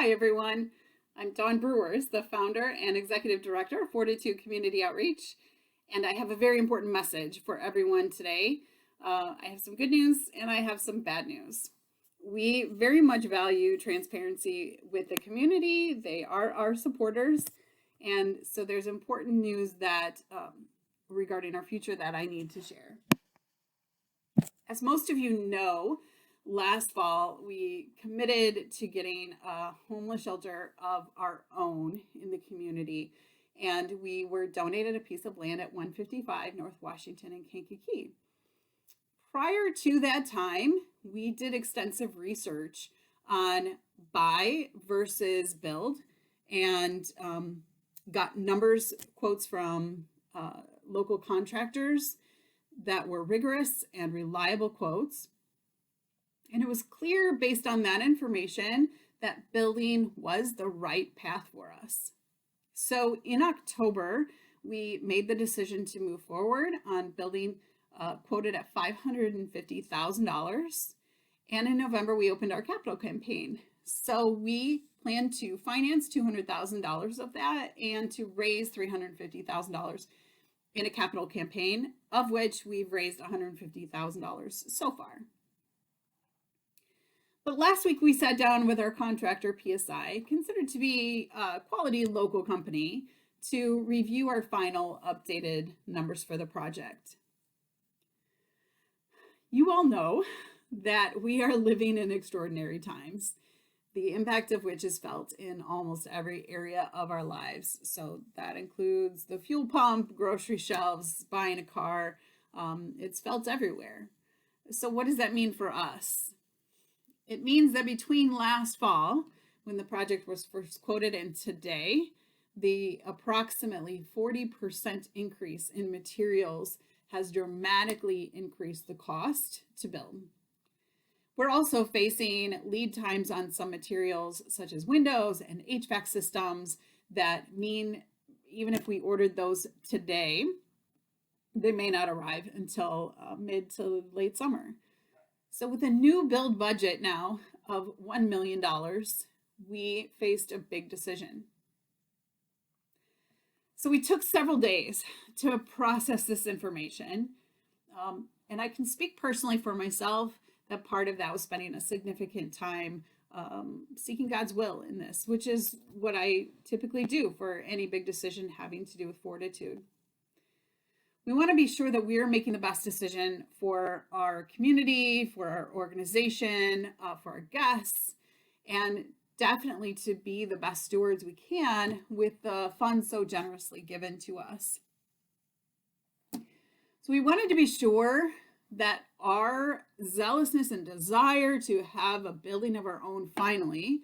Hi, everyone. I'm Dawn Brewers, the founder and executive director of Fortitude Community Outreach, and I have a very important message for everyone today. I have some good news and I have some bad news. We very much value transparency with the community. They are our supporters, and so there's important news that regarding our future that I need to share. As most of you know, last fall we committed to getting a homeless shelter of our own in the community, and we were donated a piece of land at 155 North Washington in Kankakee. Prior to that time, we did extensive research on buy versus build, and got numbers, quotes from local contractors that were rigorous and reliable quotes. And it was clear based on that information that building was the right path for us. So in October, we made the decision to move forward on building, quoted at $550,000. And in November, we opened our capital campaign. So we plan to finance $200,000 of that and to raise $350,000 in a capital campaign, of which we've raised $150,000 so far. But last week we sat down with our contractor, PSI, considered to be a quality local company, to review our final updated numbers for the project. You all know that we are living in extraordinary times, the impact of which is felt in almost every area of our lives. So that includes the fuel pump, grocery shelves, buying a car. It's felt everywhere. So what does that mean for us? It means that between last fall, when the project was first quoted, and today, the approximately 40% increase in materials has dramatically increased the cost to build. We're also facing lead times on some materials, such as windows and HVAC systems, that mean even if we ordered those today, they may not arrive until mid to late summer. So with a new build budget now of $1 million, we faced a big decision. So we took several days to process this information. And I can speak personally for myself that part of that was spending a significant time seeking God's will in this, which is what I typically do for any big decision having to do with Fortitude. We want to be sure that we are making the best decision for our community, for our organization, for our guests, and definitely to be the best stewards we can with the funds so generously given to us. So we wanted to be sure that our zealousness and desire to have a building of our own finally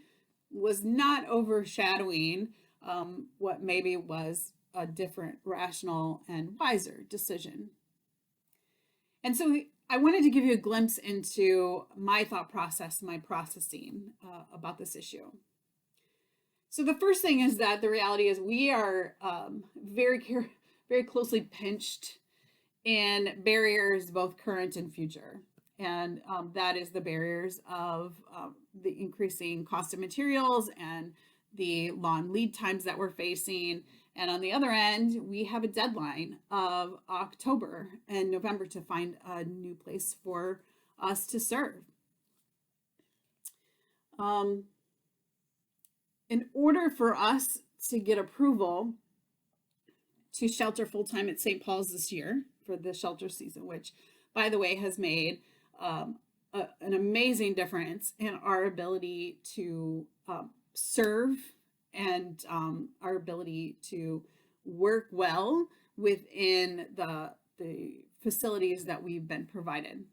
was not overshadowing what maybe was a different, rational, and wiser decision. And so I wanted to give you a glimpse into my thought process, my processing about this issue. So the first thing is that the reality is we are very closely pinched in barriers, both current and future. And that is the barriers of the increasing cost of materials and the long lead times that we're facing. And on the other end, we have a deadline of October and November to find a new place for us to serve. In order for us to get approval to shelter full-time at St. Paul's this year for the shelter season, which, by the way, has made an amazing difference in our ability to serve and our ability to work well within the facilities that we've been provided.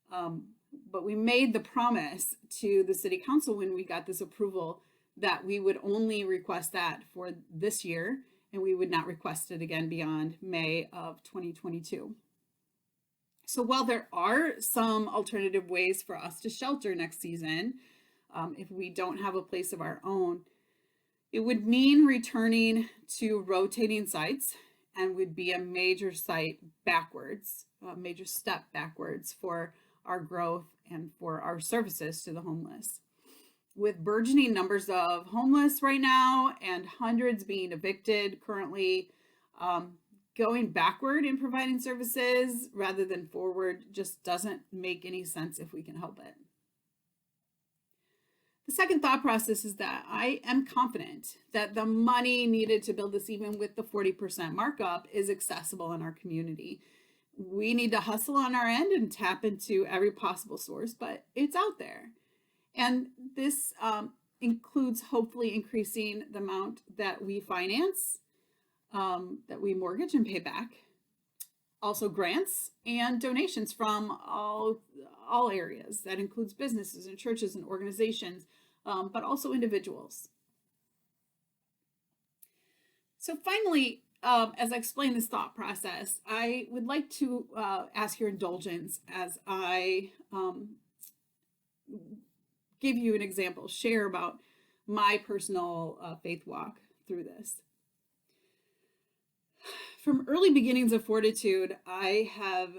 But we made the promise to the city council when we got this approval that we would only request that for this year, and we would not request it again beyond May of 2022. So while there are some alternative ways for us to shelter next season, if we don't have a place of our own, it would mean returning to rotating sites and would be a major site backwards, a major step backwards for our growth and for our services to the homeless. with burgeoning numbers of homeless right now and hundreds being evicted currently, going backward in providing services rather than forward just doesn't make any sense if we can help it. The second thought process is that I am confident that the money needed to build this, even with the 40% markup, is accessible in our community. We need to hustle on our end and tap into every possible source, but it's out there. And this includes hopefully increasing the amount that we finance, that we mortgage and pay back. Also grants and donations from all areas. That includes businesses and churches and organizations, but also individuals. So finally, as I explain this thought process, I would like to ask your indulgence as I give you an example, share about my personal faith walk through this. From early beginnings of Fortitude, I have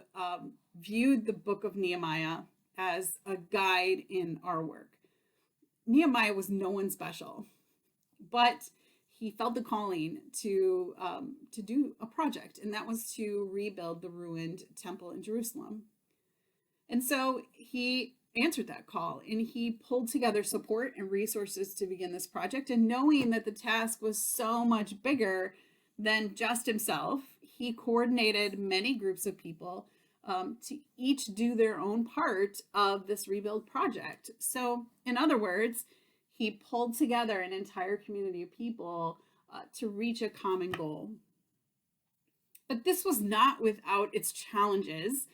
viewed the book of Nehemiah as a guide in our work. Nehemiah was no one special, but he felt the calling to do a project, and that was to rebuild the ruined temple in Jerusalem. And so he answered that call, and he pulled together support and resources to begin this project. And knowing that the task was so much bigger than just himself, he coordinated many groups of people to each do their own part of this rebuild project. So in other words, he pulled together an entire community of people to reach a common goal. But this was not without its challenges,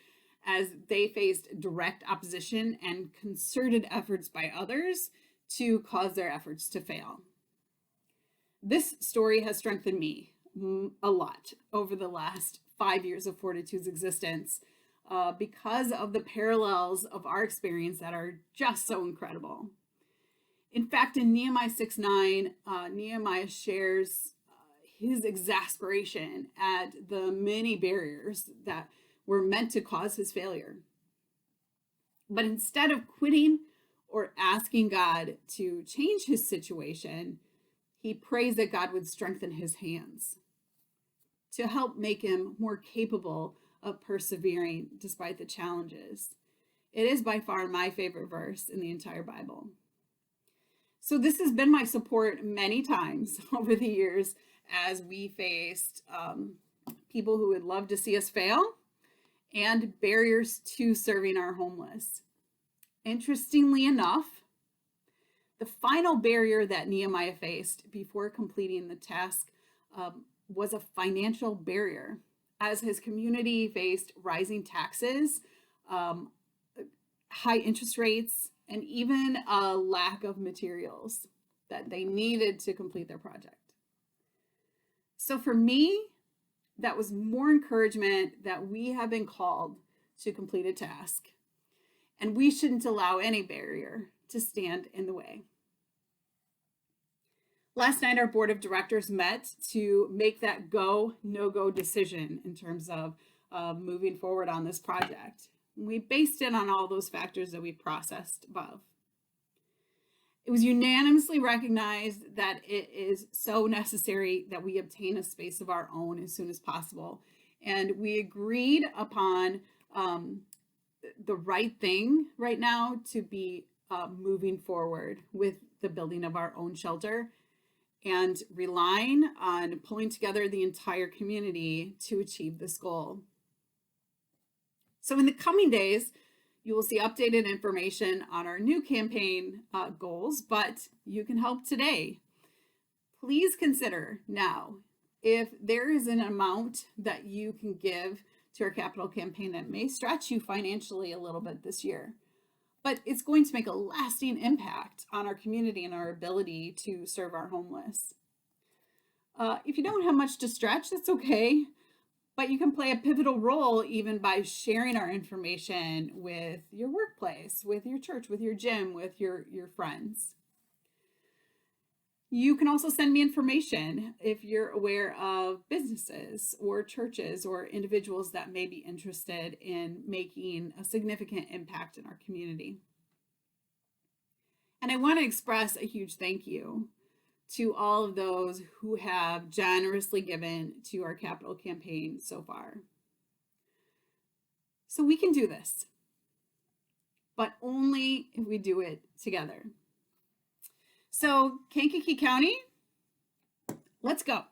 as they faced direct opposition and concerted efforts by others to cause their efforts to fail. This story has strengthened me a lot over the last 5 years of Fortitude's existence, because of the parallels of our experience that are just so incredible. In fact, in Nehemiah 6:9, Nehemiah shares his exasperation at the many barriers that were meant to cause his failure. But instead of quitting or asking God to change his situation, he prays that God would strengthen his hands to help make him more capable of persevering despite the challenges. It is by far my favorite verse in the entire Bible. So this has been my support many times over the years as we faced people who would love to see us fail and barriers to serving our homeless. Interestingly enough, the final barrier that Nehemiah faced before completing the task was a financial barrier, as his community faced rising taxes, high interest rates, and even a lack of materials that they needed to complete their project. So for me, that was more encouragement that we have been called to complete a task, and we shouldn't allow any barrier to stand in the way. Last night, our board of directors met to make that go, no-go decision in terms of moving forward on this project. We based it on all those factors that we processed above. It was unanimously recognized that it is so necessary that we obtain a space of our own as soon as possible. And we agreed upon the right thing right now to be moving forward with the building of our own shelter and relying on pulling together the entire community to achieve this goal. So in the coming days, you will see updated information on our new campaign goals, but you can help today. Please consider now if there is an amount that you can give to our capital campaign that may stretch you financially a little bit this year, but it's going to make a lasting impact on our community and our ability to serve our homeless. If you don't have much to stretch, that's okay, but you can play a pivotal role even by sharing our information with your workplace, with your church, with your gym, with your friends. You can also send me information if you're aware of businesses or churches or individuals that may be interested in making a significant impact in our community. And I want to express a huge thank you to all of those who have generously given to our capital campaign so far. So we can do this, but only if we do it together. So Kankakee County, let's go.